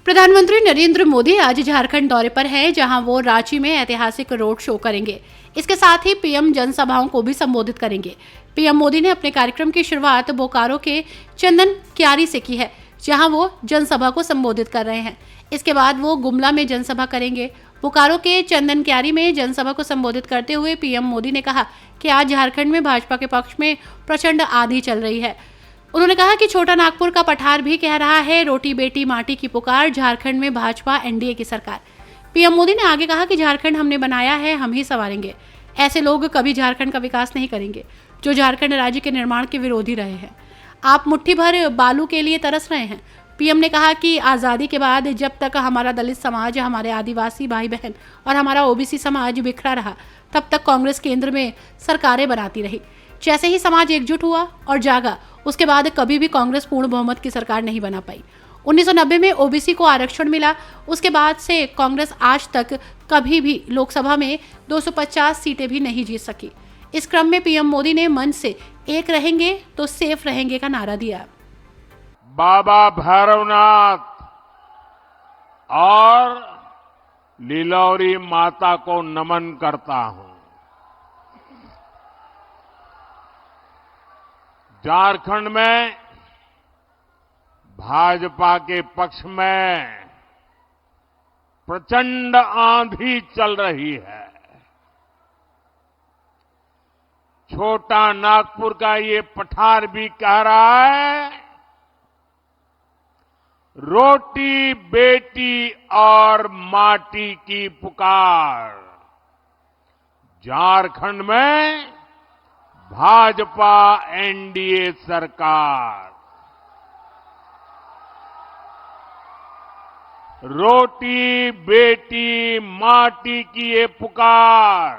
प्रधानमंत्री नरेंद्र मोदी आज झारखंड दौरे पर हैं, जहां वो रांची में ऐतिहासिक रोड शो करेंगे। इसके साथ ही पीएम जनसभाओं को भी संबोधित करेंगे। पीएम मोदी ने अपने कार्यक्रम की शुरुआत बोकारो के चंदन क्यारी से की है, जहां वो जनसभा को संबोधित कर रहे हैं। इसके बाद वो गुमला में जनसभा करेंगे। बोकारो के चंदन क्यारी में जनसभा को संबोधित करते हुए पीएम मोदी ने कहा कि आज झारखंड में भाजपा के पक्ष में प्रचंड आंधी चल रही है। उन्होंने कहा कि छोटा नागपुर का पठार भी कह रहा है, रोटी बेटी माटी की पुकार, झारखंड में भाजपा एनडीए की सरकार। पीएम मोदी ने आगे कहा कि झारखंड हमने बनाया है, हम ही संवारेंगे। ऐसे लोग कभी झारखंड का विकास नहीं करेंगे जो झारखंड राज्य के निर्माण के विरोधी रहे हैं। आप मुट्ठी भर बालू के लिए तरस रहे हैं। पीएम ने कहा कि आज़ादी के बाद जब तक हमारा दलित समाज, हमारे आदिवासी भाई बहन और हमारा ओबीसी समाज बिखरा रहा, तब तक कांग्रेस केंद्र में सरकारें बनाती रही। जैसे ही समाज एकजुट हुआ और जागा, उसके बाद कभी भी कांग्रेस पूर्ण बहुमत की सरकार नहीं बना पाई। 1990 में ओबीसी को आरक्षण मिला, उसके बाद से कांग्रेस आज तक कभी भी लोकसभा में 250 सीटें भी नहीं जीत सकी। इस क्रम में पीएम मोदी ने मन से एक रहेंगे तो सेफ रहेंगे का नारा दिया। बाबा भैरवनाथ और लीलौरी माता को नमन करता हूं। झारखंड में भाजपा के पक्ष में प्रचंड आंधी चल रही है। छोटा नागपुर का ये पठार भी कह रहा है, रोटी बेटी और माटी की पुकार। झारखंड में भाजपा एनडीए सरकार। रोटी बेटी माटी की ये पुकार।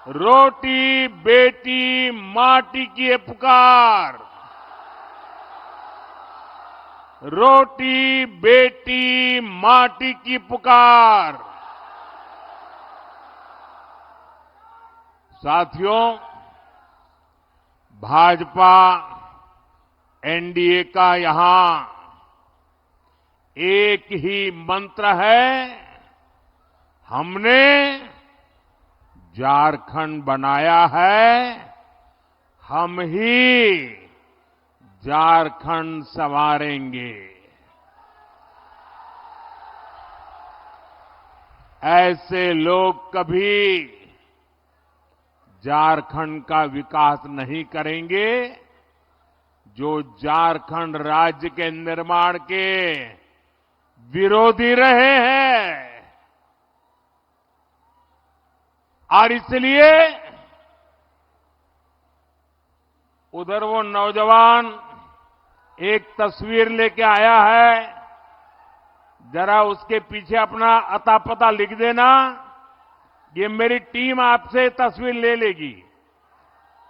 रोटी बेटी माटी की ये पुकार। रोटी बेटी माटी की पुकार। साथियों, भाजपा एनडीए का यहां एक ही मंत्र है, हमने झारखंड बनाया है, हम ही झारखंड संवारेंगे। ऐसे लोग कभी झारखंड का विकास नहीं करेंगे जो झारखंड राज्य के निर्माण के विरोधी रहे हैं। और इसलिए उधर वो नौजवान एक तस्वीर लेके आया है, जरा उसके पीछे अपना अता पता लिख देना। ये मेरी टीम आपसे तस्वीर ले लेगी।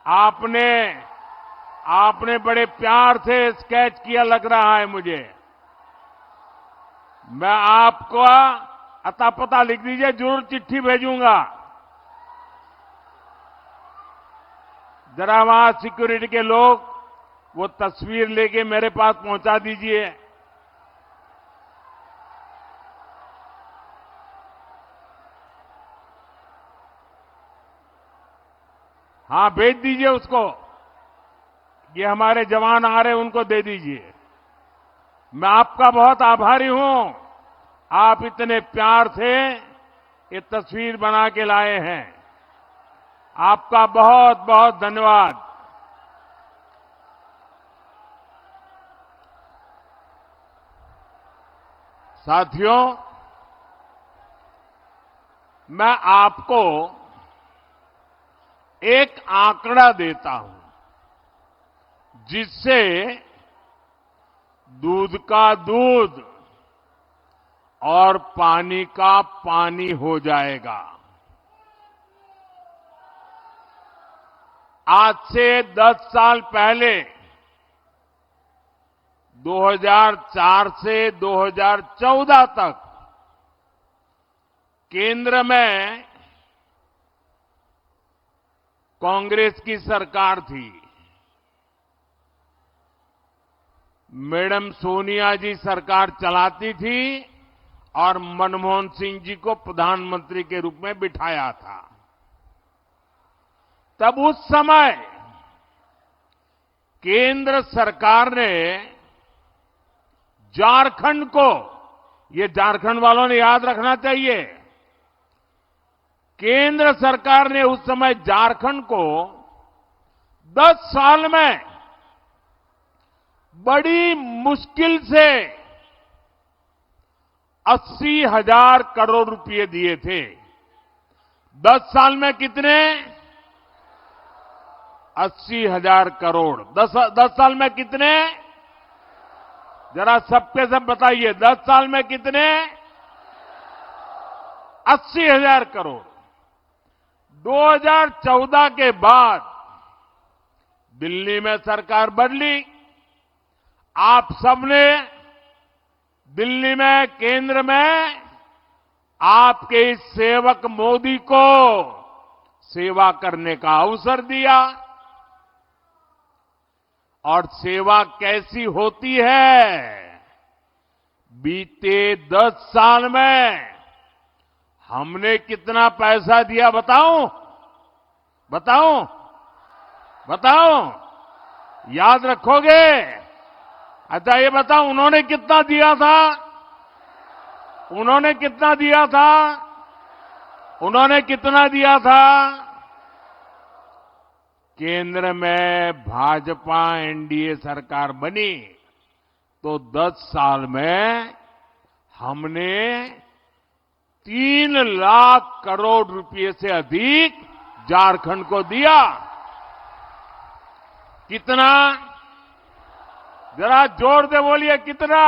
आपने बड़े प्यार से स्केच किया लग रहा है मुझे। मैं आपको अता पता लिख दीजिए, जरूर चिट्ठी भेजूंगा। जरा वहां सिक्योरिटी के लोग वो तस्वीर लेके मेरे पास पहुंचा दीजिए। हाँ, भेज दीजिए उसको। ये हमारे जवान आ रहे हैं, उनको दे दीजिए। मैं आपका बहुत आभारी हूं, आप इतने प्यार से ये तस्वीर बना के लाए हैं। आपका बहुत बहुत धन्यवाद। साथियों, मैं आपको एक आंकड़ा देता हूं जिससे दूध का दूध और पानी का पानी हो जाएगा। आज से 10 साल पहले 2004 से 2014 तक केंद्र में कांग्रेस की सरकार थी। मैडम सोनिया जी सरकार चलाती थी और मनमोहन सिंह जी को प्रधानमंत्री के रूप में बिठाया था। तब उस समय केंद्र सरकार ने झारखंड को, ये झारखंड वालों ने याद रखना चाहिए, केंद्र सरकार ने उस समय झारखंड को 10 साल में बड़ी मुश्किल से 80,000 करोड़ रुपए दिए थे। 10 साल में कितने? 80,000 करोड़। 10 साल में कितने? जरा सबके सब बताइए, 10 साल में कितने? 80,000 करोड़। 2014 के बाद दिल्ली में सरकार बदली। आप सबने दिल्ली में, केंद्र में आपके इस सेवक मोदी को सेवा करने का अवसर दिया। और सेवा कैसी होती है? बीते 10 साल में हमने कितना पैसा दिया बताऊं? बताऊं? बताऊं? याद रखोगे? अच्छा ये बताओ, उन्होंने कितना दिया था? उन्होंने कितना दिया था? उन्होंने कितना दिया था? केंद्र में भाजपा एनडीए सरकार बनी तो 10 साल में हमने 3 लाख करोड़ रुपए से अधिक झारखंड को दिया। कितना? जरा जोर से बोलिए, कितना?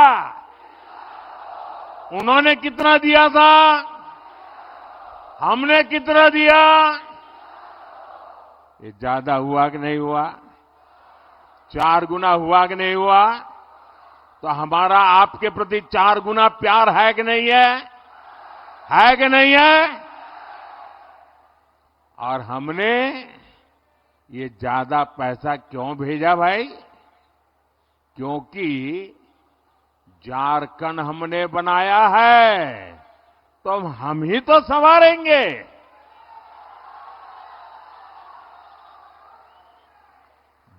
उन्होंने कितना दिया था? हमने कितना दिया? ये ज्यादा हुआ कि नहीं हुआ? 4 गुना हुआ कि नहीं हुआ? तो हमारा आपके प्रति 4 गुना प्यार है कि नहीं है? है कि नहीं है? और हमने ये ज्यादा पैसा क्यों भेजा भाई? क्योंकि झारखंड हमने बनाया है, तो हम ही तो संवारेंगे।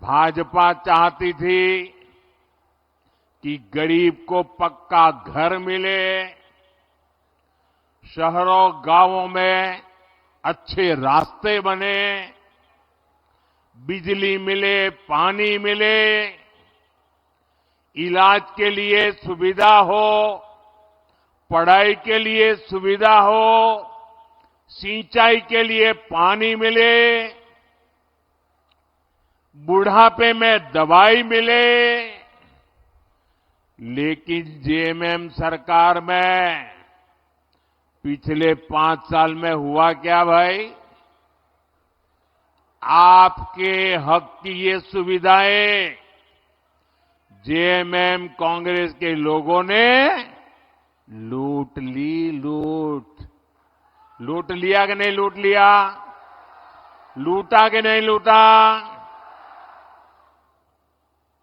भाजपा चाहती थी कि गरीब को पक्का घर मिले, शहरों गांवों में अच्छे रास्ते बने, बिजली मिले, पानी मिले, इलाज के लिए सुविधा हो, पढ़ाई के लिए सुविधा हो, सिंचाई के लिए पानी मिले, बुढ़ापे में दवाई मिले। लेकिन जेएमएम सरकार में पिछले 5 साल में हुआ क्या भाई? आपके हक की ये सुविधाएं जेएमएम कांग्रेस के लोगों ने लूट ली। लूट लिया कि नहीं लूट लिया? लूटा कि नहीं लूटा?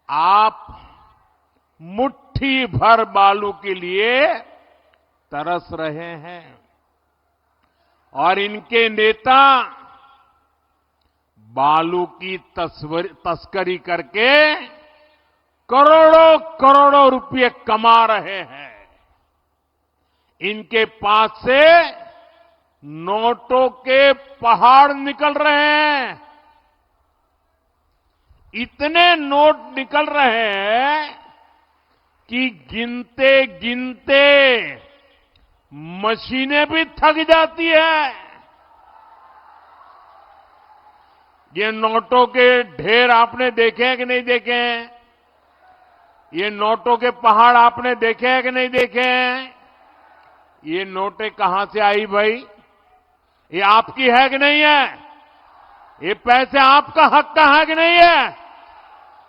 आप मुट्ठी भर बालू के लिए तरस रहे हैं और इनके नेता बालू की तस्करी करके करोड़ों करोड़ों रुपए कमा रहे हैं। इनके पास से नोटों के पहाड़ निकल रहे हैं। इतने नोट निकल रहे हैं कि गिनते गिनते मशीनें भी थक जाती है। ये नोटों के ढेर आपने देखे हैं कि नहीं देखे हैं? ये नोटों के पहाड़ आपने देखे हैं कि नहीं देखे हैं? ये नोटें कहां से आई भाई? ये आपकी है कि नहीं है? ये पैसे आपका हक का है कि नहीं है?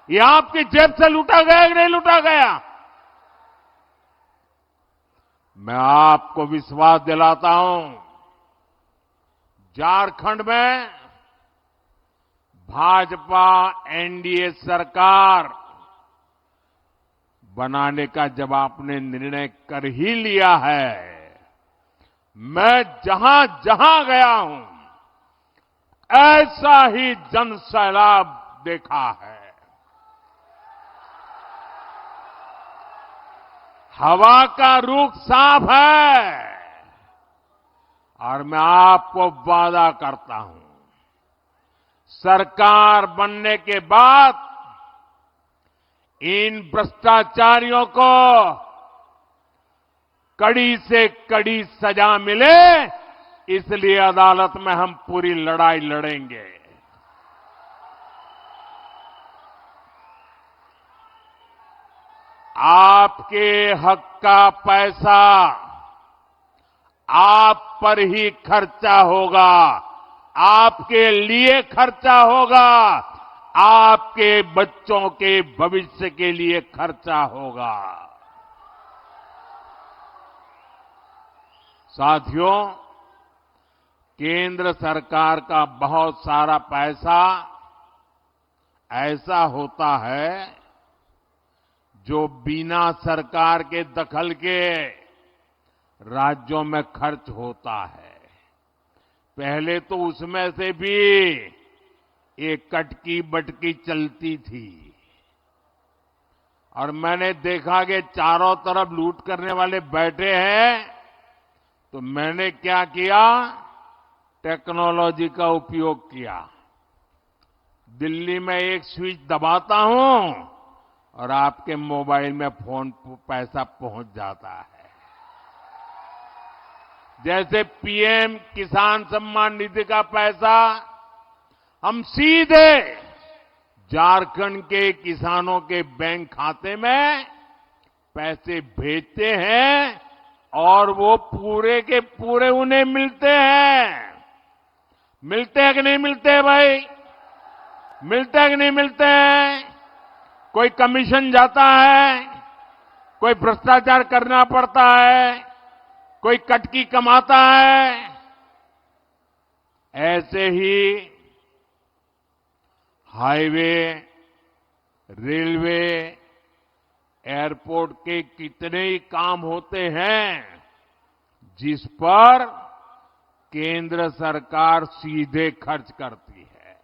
ये आपकी जेब से लूटा गया कि नहीं लूटा गया? मैं आपको विश्वास दिलाता हूं, झारखंड में भाजपा एनडीए सरकार बनाने का जब आपने निर्णय कर ही लिया है, मैं जहां जहां गया हूं ऐसा ही जन सैलाब देखा है। हवा का रुख साफ है और मैं आपको वादा करता हूं, सरकार बनने के बाद इन भ्रष्टाचारियों को कड़ी से कड़ी सजा मिले, इसलिए अदालत में हम पूरी लड़ाई लड़ेंगे। आपके हक का पैसा आप पर ही खर्चा होगा, आपके लिए खर्चा होगा, आपके बच्चों के भविष्य के लिए खर्चा होगा। साथियों, केंद्र सरकार का बहुत सारा पैसा ऐसा होता है जो बिना सरकार के दखल के राज्यों में खर्च होता है। पहले तो उसमें से भी एक कटकी बटकी चलती थी और मैंने देखा कि चारों तरफ लूट करने वाले बैठे हैं, तो मैंने क्या किया, टेक्नोलॉजी का उपयोग किया। दिल्ली में एक स्विच दबाता हूं और आपके मोबाइल में फोन पैसा पहुंच जाता है। जैसे पीएम किसान सम्मान निधि का पैसा हम सीधे झारखंड के किसानों के बैंक खाते में पैसे भेजते हैं और वो पूरे के पूरे उन्हें मिलते हैं। मिलते हैं कि नहीं मिलते हैं भाई? मिलते हैं कि नहीं मिलते हैं? कोई कमीशन जाता है, कोई भ्रष्टाचार करना पड़ता है, कोई कटकी कमाता है। ऐसे ही हाईवे, रेलवे, एयरपोर्ट के कितने ही काम होते हैं जिस पर केंद्र सरकार सीधे खर्च करती है।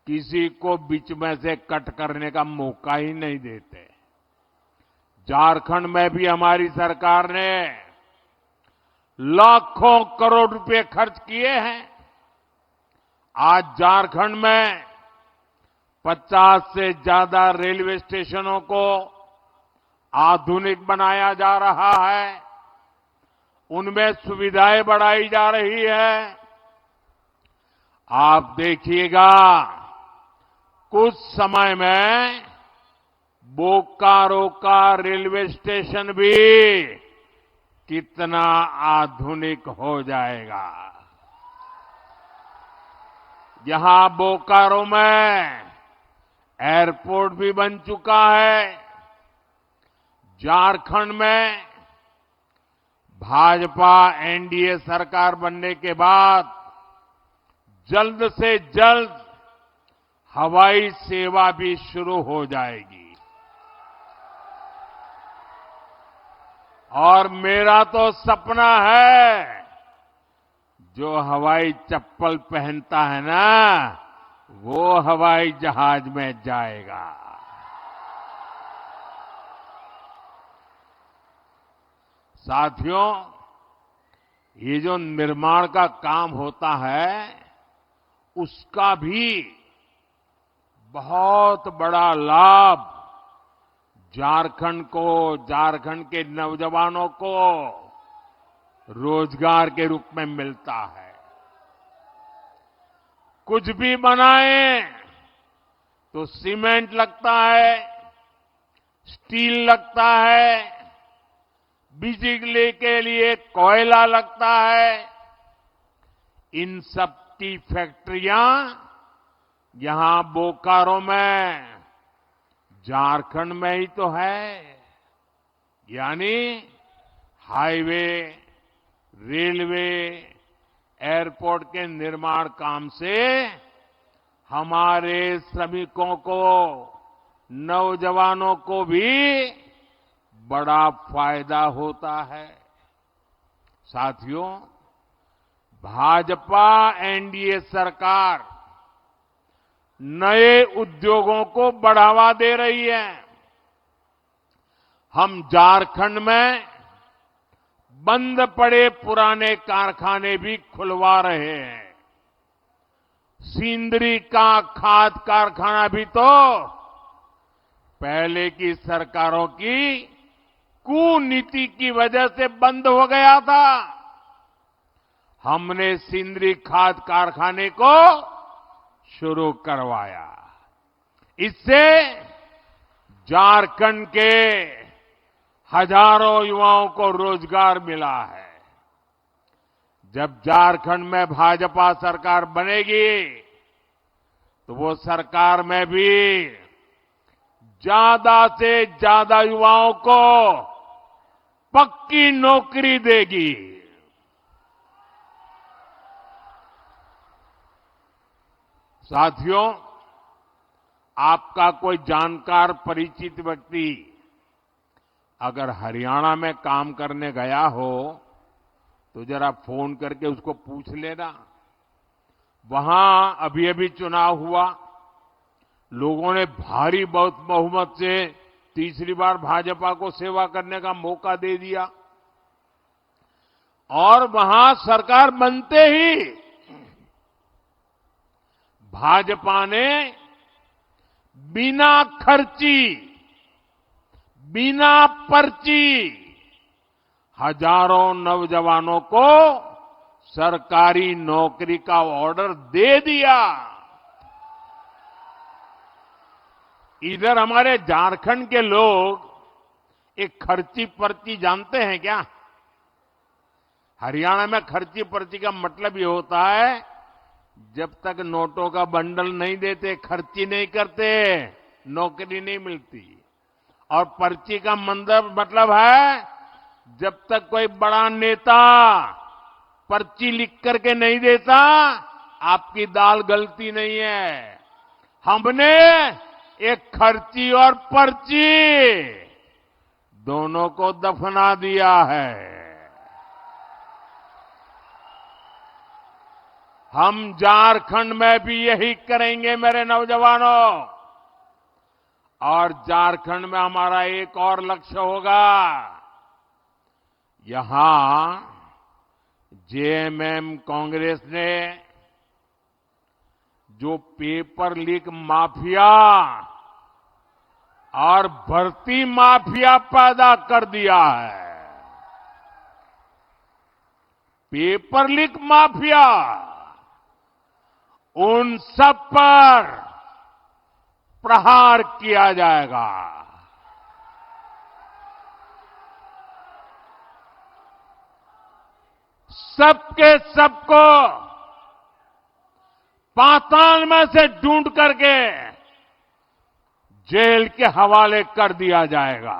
किसी को बीच में से कट करने का मौका ही नहीं देते। झारखंड में भी हमारी सरकार ने लाखों करोड़ रुपए खर्च किए हैं। आज झारखंड में 50 से ज्यादा रेलवे स्टेशनों को आधुनिक बनाया जा रहा है, उनमें सुविधाएं बढ़ाई जा रही है। आप देखिएगा कुछ समय में बोकारो का रेलवे स्टेशन भी कितना आधुनिक हो जाएगा। यहां बोकारो में एयरपोर्ट भी बन चुका है। झारखंड में भाजपा एनडीए सरकार बनने के बाद जल्द से जल्द हवाई सेवा भी शुरू हो जाएगी। और मेरा तो सपना है, जो हवाई चप्पल पहनता है ना, वो हवाई जहाज में जाएगा। साथियों, ये जो निर्माण का काम होता है, उसका भी बहुत बड़ा लाभ झारखंड को, झारखंड के नौजवानों को रोजगार के रूप में मिलता है। कुछ भी बनाए तो सीमेंट लगता है, स्टील लगता है, बिजली के लिए कोयला लगता है। इन सब की फैक्ट्रियां यहां बोकारो में, झारखंड में ही तो है। यानी हाईवे, रेलवे, एयरपोर्ट के निर्माण काम से हमारे श्रमिकों को नौजवानों को भी बड़ा फायदा होता है। साथियों, भाजपा एनडीए सरकार नए उद्योगों को बढ़ावा दे रही है। हम झारखंड में बंद पड़े पुराने कारखाने भी खुलवा रहे हैं। सिंदरी का खाद कारखाना भी तो पहले की सरकारों की कुनीति की वजह से बंद हो गया था। हमने सिंदरी खाद कारखाने को शुरू करवाया। इससे झारखंड के हजारों युवाओं को रोजगार मिला है। जब झारखंड में भाजपा सरकार बनेगी तो वो सरकार में भी ज्यादा से ज्यादा युवाओं को पक्की नौकरी देगी। साथियों, आपका कोई जानकार परिचित व्यक्ति अगर हरियाणा में काम करने गया हो तो जरा फोन करके उसको पूछ लेना। वहां अभी अभी चुनाव हुआ, लोगों ने भारी बहुत बहुमत से तीसरी बार भाजपा को सेवा करने का मौका दे दिया और वहां सरकार बनते ही भाजपा ने बिना खर्ची, बिना पर्ची हजारों नौजवानों को सरकारी नौकरी का ऑर्डर दे दिया। इधर हमारे झारखंड के लोग एक खर्ची पर्ची जानते हैं क्या? हरियाणा में खर्ची पर्ची का मतलब ये होता है, जब तक नोटों का बंडल नहीं देते, खर्ची नहीं करते, नौकरी नहीं मिलती। और पर्ची का मतलब है, जब तक कोई बड़ा नेता पर्ची लिख करके नहीं देता, आपकी दाल गलती नहीं है। हमने एक खर्ची और पर्ची दोनों को दफना दिया है। हम झारखंड में भी यही करेंगे मेरे नौजवानों। और झारखंड में हमारा एक और लक्ष्य होगा। यहां जेएमएम कांग्रेस ने जो पेपर लीक माफिया और भर्ती माफिया पैदा कर दिया है, पेपर लीक माफिया, उन सब पर प्रहार किया जाएगा। सबके सबको पाताल में से ढूंढ करके जेल के हवाले कर दिया जाएगा।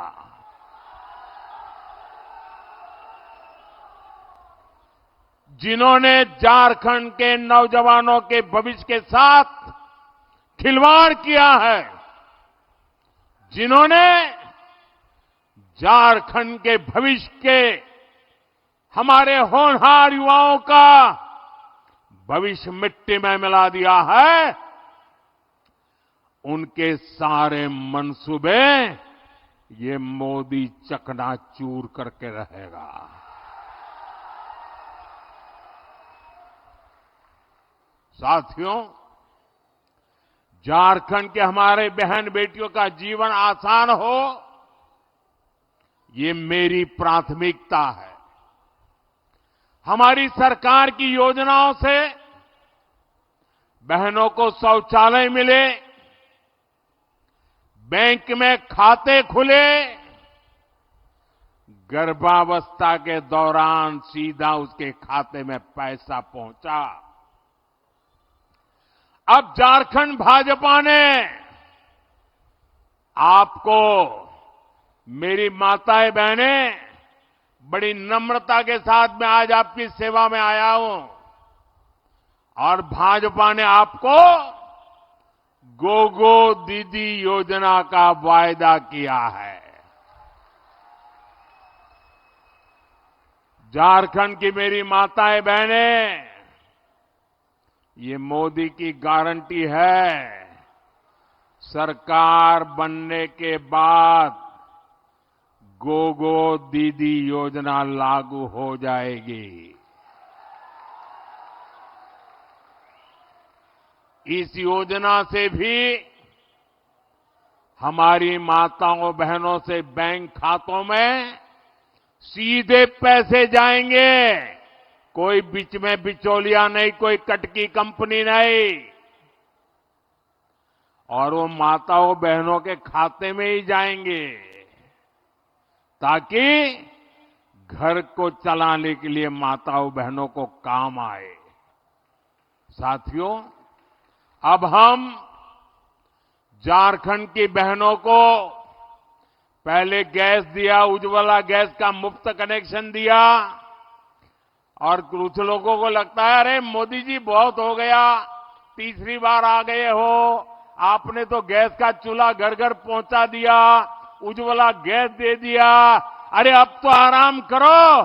जिन्होंने झारखंड के नौजवानों के भविष्य के साथ खिलवाड़ किया है, जिन्होंने झारखंड के भविष्य के हमारे होनहार युवाओं का भविष्य मिट्टी में मिला दिया है, उनके सारे मंसूबे ये मोदी चकनाचूर करके रहेगा। साथियों, झारखंड के हमारे बहन बेटियों का जीवन आसान हो, ये मेरी प्राथमिकता है। हमारी सरकार की योजनाओं से बहनों को शौचालय मिले, बैंक में खाते खुले, गर्भावस्था के दौरान सीधा उसके खाते में पैसा पहुंचा। अब झारखंड भाजपा ने आपको, मेरी माताएं बहनें, बड़ी नम्रता के साथ मैं आज आपकी सेवा में आया हूं और भाजपा ने आपको गोगो दीदी योजना का वायदा किया है। झारखंड की मेरी माताएं बहनें, ये मोदी की गारंटी है। सरकार बनने के बाद गोगो दीदी योजना लागू हो जाएगी। इस योजना से भी हमारी माताओं बहनों से बैंक खातों में सीधे पैसे जाएंगे। कोई बीच में बिचौलिया नहीं, कोई कटकी कंपनी नहीं, और वो माताओं बहनों के खाते में ही जाएंगे, ताकि घर को चलाने के लिए माताओं बहनों को काम आए। साथियों, अब हम झारखंड की बहनों को पहले गैस दिया, उज्ज्वला गैस का मुफ्त कनेक्शन दिया, और कुछ लोगों को लगता है अरे मोदी जी बहुत हो गया, तीसरी बार आ गए हो, आपने तो गैस का चूल्हा घर घर पहुंचा दिया, उज्ज्वला गैस दे दिया, अरे अब तो आराम करो।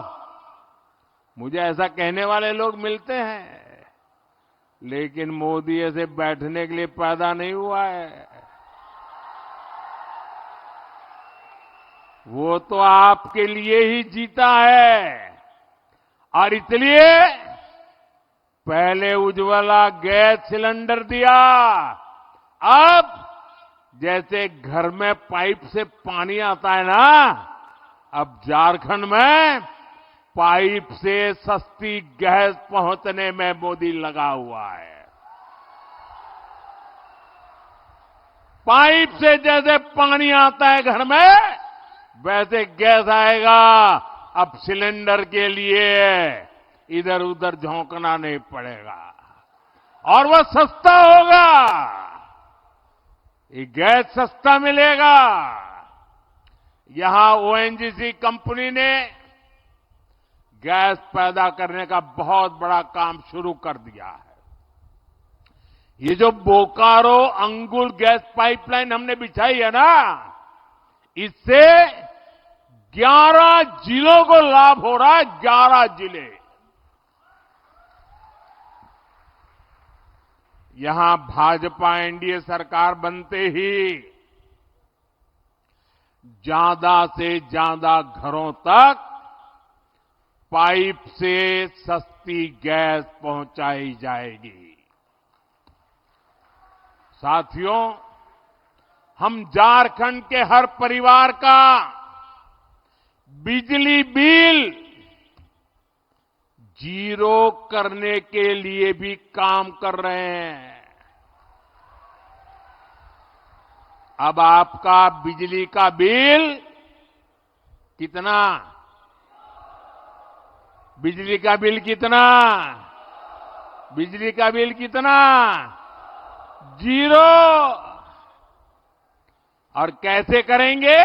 मुझे ऐसा कहने वाले लोग मिलते हैं, लेकिन मोदी ऐसे बैठने के लिए पैदा नहीं हुआ है। वो तो आपके लिए ही जीता है, और इसलिए पहले उज्ज्वला गैस सिलेंडर दिया, अब जैसे घर में पाइप से पानी आता है ना, अब झारखंड में पाइप से सस्ती गैस पहुंचने में मोदी लगा हुआ है। पाइप से जैसे पानी आता है घर में, वैसे गैस आएगा। अब सिलेंडर के लिए इधर उधर झोंकना नहीं पड़ेगा, और वह सस्ता होगा। ये गैस सस्ता मिलेगा। यहां ओएनजीसी कंपनी ने गैस पैदा करने का बहुत बड़ा काम शुरू कर दिया है। ये जो बोकारो अंगुल गैस पाइपलाइन हमने बिछाई है ना, इससे 11 जिलों को लाभ हो रहा है। 11 जिले। यहां भाजपा एनडीए सरकार बनते ही ज्यादा से ज्यादा घरों तक पाइप से सस्ती गैस पहुंचाई जाएगी। साथियों, हम झारखंड के हर परिवार का बिजली बिल जीरो करने के लिए भी काम कर रहे हैं। अब आपका बिजली का बिल कितना? बिजली का बिल कितना? बिजली का बिल कितना? जीरो। और कैसे करेंगे?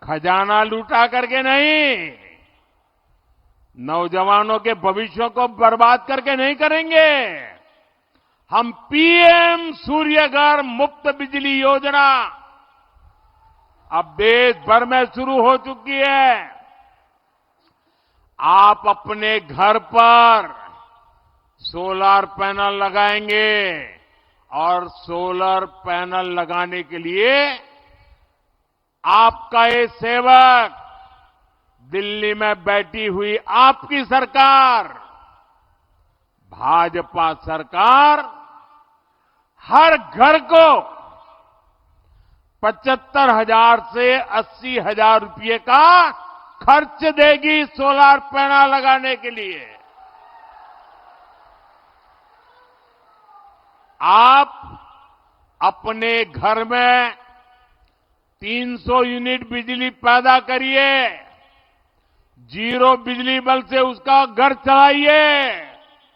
खजाना लूटा करके नहीं, नौजवानों के भविष्य को बर्बाद करके नहीं करेंगे। हम पीएम सूर्यघर मुफ्त बिजली योजना अब देश भर में शुरू हो चुकी है। आप अपने घर पर सोलर पैनल लगाएंगे, और सोलर पैनल लगाने के लिए आपका ये सेवक, दिल्ली में बैठी हुई आपकी सरकार, भाजपा सरकार, हर घर को 75,000 से 80,000 रुपये का खर्च देगी सोलर पैनल लगाने के लिए। आप अपने घर में 300 यूनिट बिजली पैदा करिए, जीरो बिजली बिल से उसका घर चलाइए,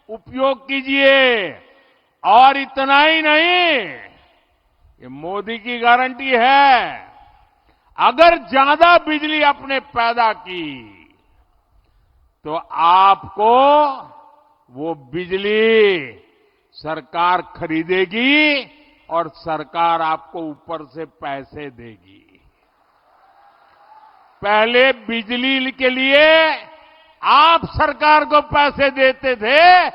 उपयोग कीजिए। और इतना ही नहीं, ये मोदी की गारंटी है, अगर ज्यादा बिजली आपने पैदा की तो आपको वो बिजली सरकार खरीदेगी और सरकार आपको ऊपर से पैसे देगी। पहले बिजली के लिए आप सरकार को पैसे देते थे,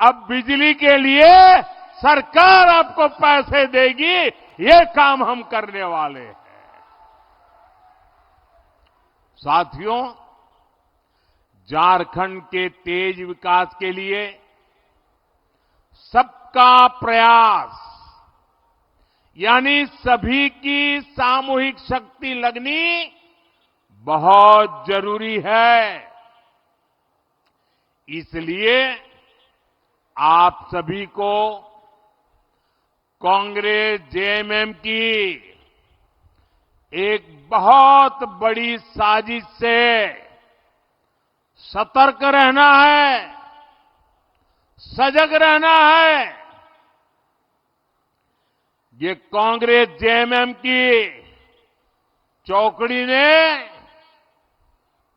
अब बिजली के लिए सरकार आपको पैसे देगी। ये काम हम करने वाले हैं। साथियों, झारखंड के तेज विकास के लिए सबका प्रयास यानी सभी की सामूहिक शक्ति लगनी बहुत जरूरी है। इसलिए आप सभी को कांग्रेस जेएमएम की एक बहुत बड़ी साजिश से सतर्क रहना है, सजग रहना है। ये कांग्रेस जेएमएम की चौकड़ी ने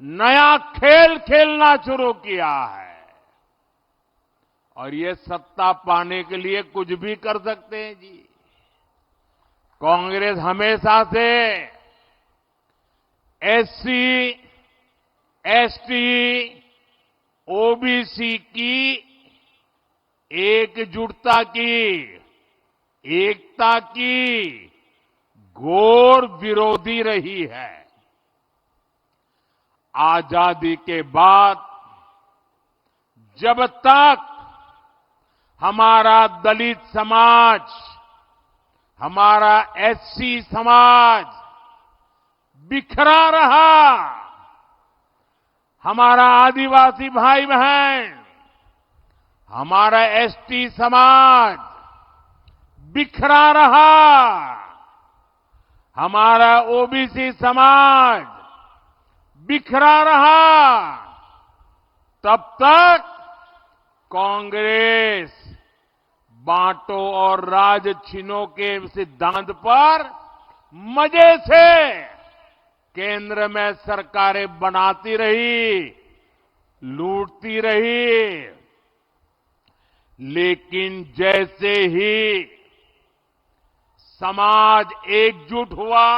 नया खेल खेलना शुरू किया है और ये सत्ता पाने के लिए कुछ भी कर सकते हैं जी। कांग्रेस हमेशा से एससी, एसटी, ओबीसी की एकजुटता की, एकता की घोर विरोधी रही है। आजादी के बाद जब तक हमारा दलित समाज, हमारा एससी समाज बिखरा रहा, हमारा आदिवासी भाई बहन, हमारा एसटी समाज बिखरा रहा, हमारा ओबीसी समाज बिखरा रहा, तब तक कांग्रेस बांटो और राज छीनो के सिद्धांत पर मजे से केंद्र में सरकारें बनाती रही, लूटती रही। लेकिन जैसे ही समाज एकजुट हुआ,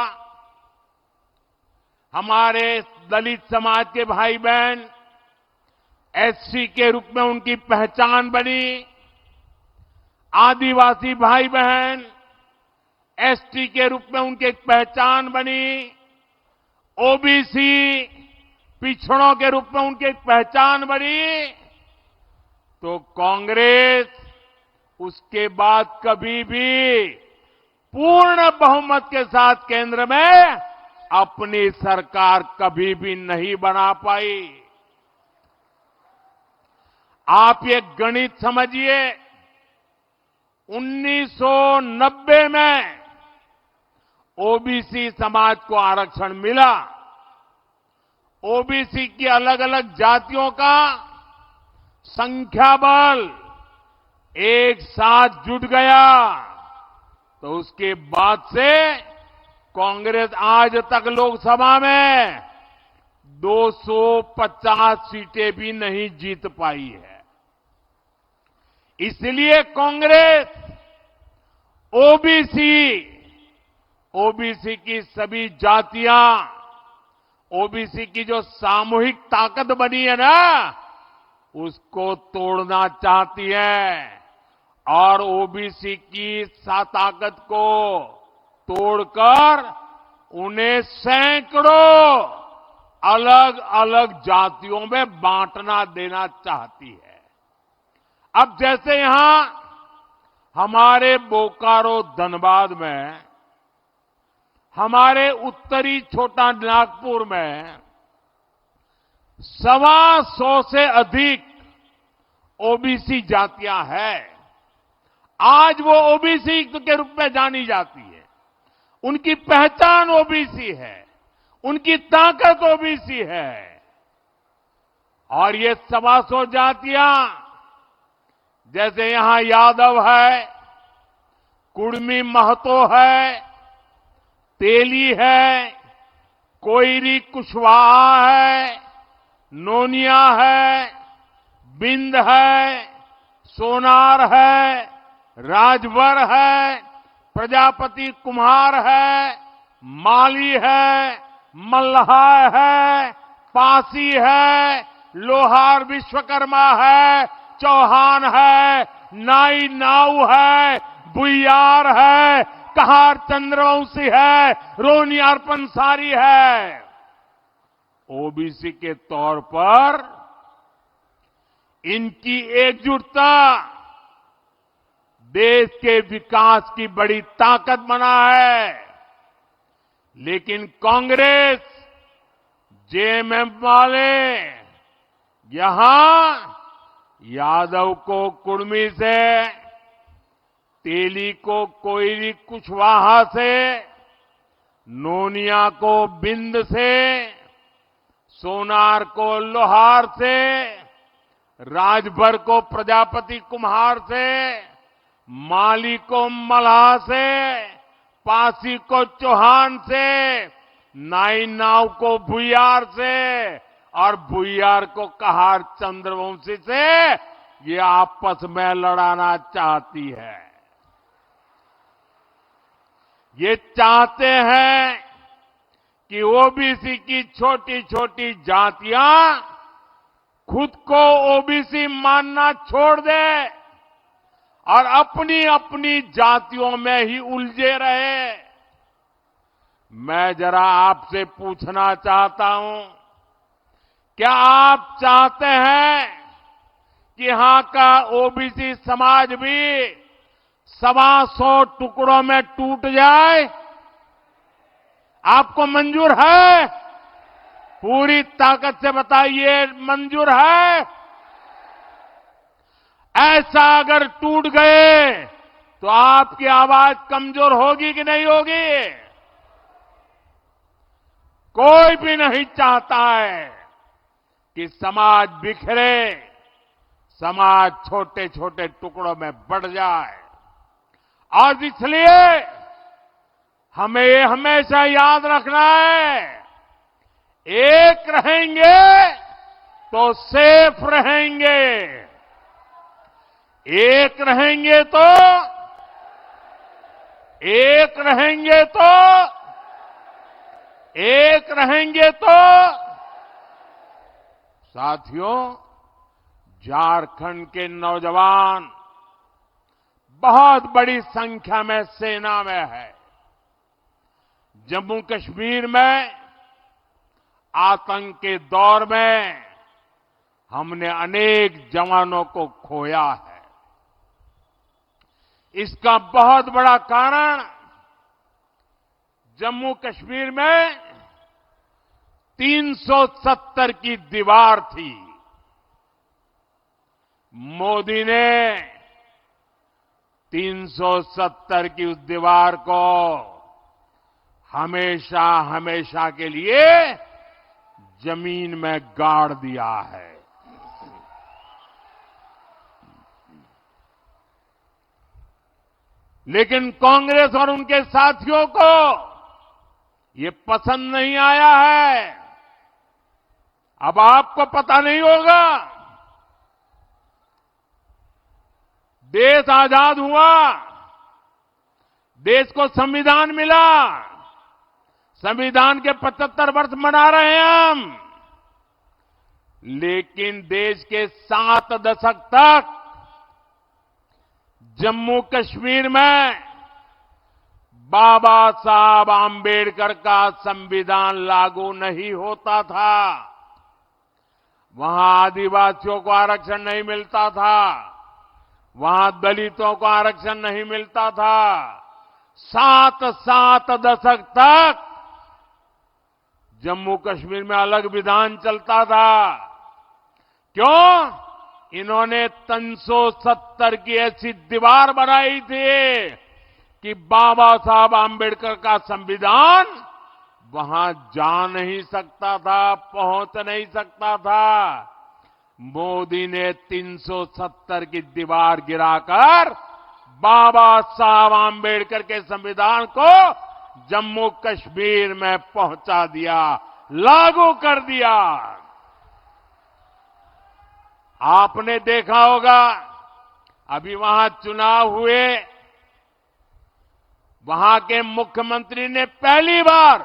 हमारे दलित समाज के भाई बहन एससी के रूप में उनकी पहचान बनी, आदिवासी भाई बहन एसटी के रूप में उनकी एक पहचान बनी, ओबीसी पिछड़ों के रूप में उनकी एक पहचान बनी, तो कांग्रेस उसके बाद कभी भी पूर्ण बहुमत के साथ केंद्र में अपनी सरकार कभी भी नहीं बना पाई। आप ये गणित समझिए, 1990 में ओबीसी समाज को आरक्षण मिला। ओबीसी की अलग अलग जातियों का संख्या बल एक साथ जुट गया, तो उसके बाद से कांग्रेस आज तक लोकसभा में 250 सीटें भी नहीं जीत पाई है। इसलिए कांग्रेस ओबीसी की सभी जातियां, ओबीसी की जो सामूहिक ताकत बनी है ना, उसको तोड़ना चाहती है और ओबीसी की ताकत को तोड़कर उन्हें सैकड़ों अलग अलग जातियों में बांटना देना चाहती है। अब जैसे यहां हमारे बोकारो धनबाद में, हमारे उत्तरी छोटा नागपुर में 125 से अधिक ओबीसी जातियां हैं। आज वो ओबीसी के रूप में जानी जाती है, उनकी पहचान ओबीसी है, उनकी ताकत ओबीसी है। और ये 125 जातियां, जैसे यहां यादव है, कुड़मी महतो है, तेली है, कोयरी कुशवाहा है, नोनिया है, बिंद है, सोनार है, राजभर है, प्रजापति कुम्हार है, माली है, मल्लाह है, पासी है, लोहार विश्वकर्मा है, चौहान है, नाई नाऊ है, बुइयार है, कहार चंद्रवंशी है, रोनियार पंसारी है। ओबीसी के तौर पर इनकी एकजुटता देश के विकास की बड़ी ताकत बना है। लेकिन कांग्रेस, जेएमएम वाले यहां यादव को कुर्मी से, तेली को कोयली कुशवाहा से, नोनिया को बिंद से, सोनार को लोहार से, राजभर को प्रजापति कुम्हार से, माली को मल्लाह से, पासी को चौहान से, नाई नाव को भुइयार से और भुइयार को कहार चंद्रवंशी से ये आपस में लड़ाना चाहती है। ये चाहते हैं कि ओबीसी की छोटी छोटी जातियां खुद को ओबीसी मानना छोड़ दे और अपनी अपनी जातियों में ही उलझे रहे। मैं जरा आपसे पूछना चाहता हूं, क्या आप चाहते हैं कि यहां का ओबीसी समाज भी 125 टुकड़ों में टूट जाए? आपको मंजूर है? पूरी ताकत से बताइए, मंजूर है? ऐसा अगर टूट गए तो आपकी आवाज कमजोर होगी कि नहीं होगी? कोई भी नहीं चाहता है कि समाज बिखरे, समाज छोटे छोटे टुकड़ों में बढ़ जाए। और इसलिए हमें ये हमेशा याद रखना है, एक रहेंगे तो सेफ रहेंगे, एक रहेंगे तो एक रहेंगे तो एक रहेंगे तो साथियों, झारखंड के नौजवान बहुत बड़ी संख्या में सेना में है। जम्मू कश्मीर में आतंक के दौर में हमने अनेक जवानों को खोया है। इसका बहुत बड़ा कारण जम्मू कश्मीर में 370 की दीवार थी। मोदी ने 370 की उस दीवार को हमेशा हमेशा के लिए जमीन में गाड़ दिया है। लेकिन कांग्रेस और उनके साथियों को ये पसंद नहीं आया है। अब आपको पता नहीं होगा, देश आजाद हुआ, देश को संविधान मिला, संविधान के 75 वर्ष मना रहे हैं हम, लेकिन देश के 7 दशक तक जम्मू कश्मीर में बाबा साहब आंबेडकर का संविधान लागू नहीं होता था। वहां आदिवासियों को आरक्षण नहीं मिलता था, वहां दलितों को आरक्षण नहीं मिलता था। 7 दशक तक जम्मू कश्मीर में अलग विधान चलता था। क्यों? इन्होंने 370 की ऐसी दीवार बनाई थी कि बाबा साहब आंबेडकर का संविधान वहां जा नहीं सकता था, पहुंच नहीं सकता था। मोदी ने 370 की दीवार गिराकर बाबा साहब आंबेडकर के संविधान को जम्मू कश्मीर में पहुंचा दिया, लागू कर दिया। आपने देखा होगा अभी वहां चुनाव हुए, वहां के मुख्यमंत्री ने पहली बार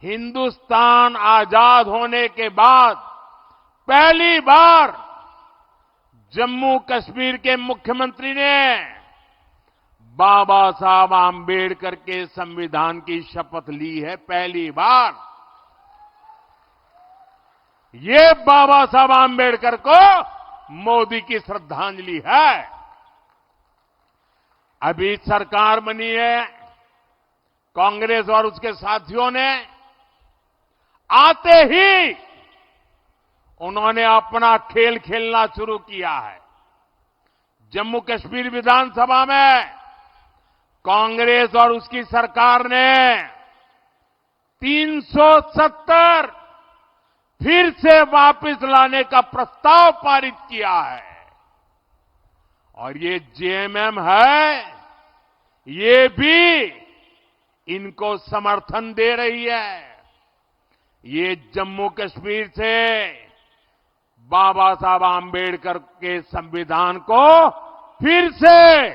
हिंदुस्तान आजाद होने के बाद पहली बार जम्मू कश्मीर के मुख्यमंत्री ने बाबा साहब आंबेडकर के संविधान की शपथ ली है, पहली बार। ये बाबा साहब आंबेडकर को मोदी की श्रद्धांजलि है। अभी सरकार बनी है, कांग्रेस और उसके साथियों ने आते ही उन्होंने अपना खेल खेलना शुरू किया है। जम्मू कश्मीर विधानसभा में कांग्रेस और उसकी सरकार ने 370 फिर से वापस लाने का प्रस्ताव पारित किया है। और ये जेएमएम है, ये भी इनको समर्थन दे रही है। ये जम्मू कश्मीर से बाबा साहब आंबेडकर के संविधान को फिर से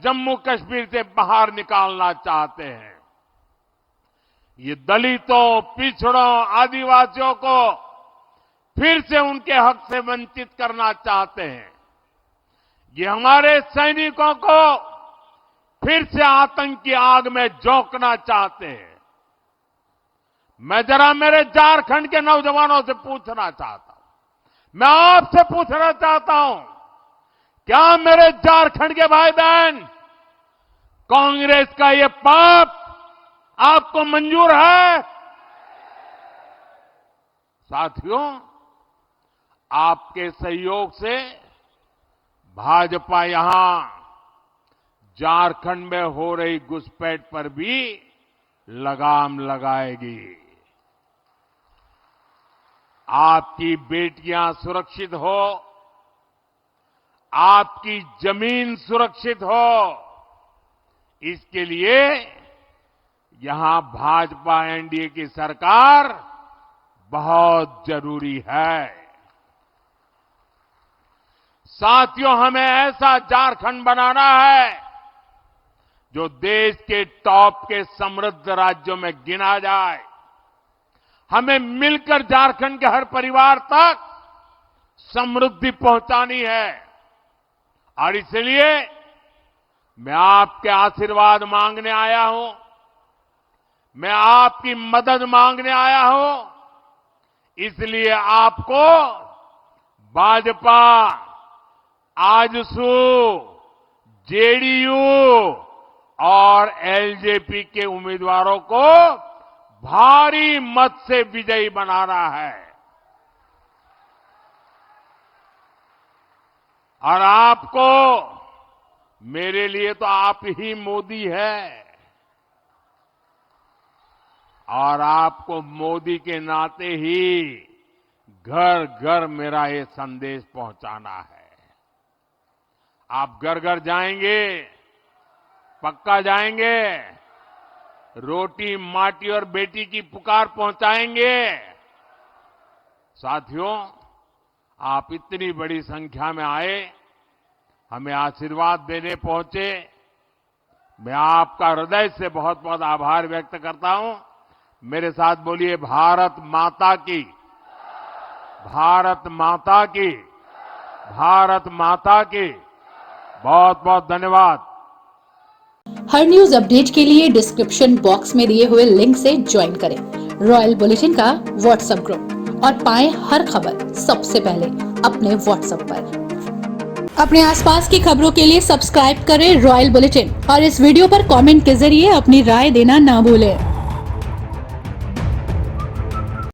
जम्मू कश्मीर से बाहर निकालना चाहते हैं। ये दलितों, पिछड़ों, आदिवासियों को फिर से उनके हक से वंचित करना चाहते हैं। ये हमारे सैनिकों को फिर से आतंक की आग में झोंकना चाहते हैं। मैं जरा मेरे झारखंड के नौजवानों से पूछना चाहता हूं, मैं आपसे पूछना चाहता हूं, क्या मेरे झारखंड के भाई बहन कांग्रेस का ये पाप आपको मंजूर है? साथियों, आपके सहयोग से भाजपा यहां झारखंड में हो रही घुसपैठ पर भी लगाम लगाएगी। आपकी बेटियां सुरक्षित हो, आपकी जमीन सुरक्षित हो, इसके लिए यहां भाजपा एनडीए की सरकार बहुत जरूरी है। साथियों, हमें ऐसा झारखंड बनाना है जो देश के टॉप के समृद्ध राज्यों में गिना जाए। हमें मिलकर झारखंड के हर परिवार तक समृद्धि पहुंचानी है। और इसलिए मैं आपके आशीर्वाद मांगने आया हूं, मैं आपकी मदद मांगने आया हूं। इसलिए आपको भाजपा, आजसू, जेडीयू और एलजेपी के उम्मीदवारों को भारी मत से विजयी बनाना है। और आपको, मेरे लिए तो आप ही मोदी है, और आपको मोदी के नाते ही घर घर मेरा ये संदेश पहुंचाना है। आप घर घर जाएंगे, पक्का जाएंगे, रोटी, माटी और बेटी की पुकार पहुंचाएंगे। साथियों, आप इतनी बड़ी संख्या में आए, हमें आशीर्वाद देने पहुंचे, मैं आपका हृदय से बहुत बहुत आभार व्यक्त करता हूं। मेरे साथ बोलिए, भारत माता की, भारत माता की, भारत माता की। बहुत बहुत धन्यवाद। हर न्यूज अपडेट के लिए डिस्क्रिप्शन बॉक्स में दिए हुए लिंक से ज्वाइन करें रॉयल बुलेटिन का व्हाट्सएप ग्रुप और पाएं हर खबर सबसे पहले अपने व्हाट्सएप पर। अपने आसपास की खबरों के लिए सब्सक्राइब करें रॉयल बुलेटिन और इस वीडियो पर कमेंट के जरिए अपनी राय देना ना भूलें।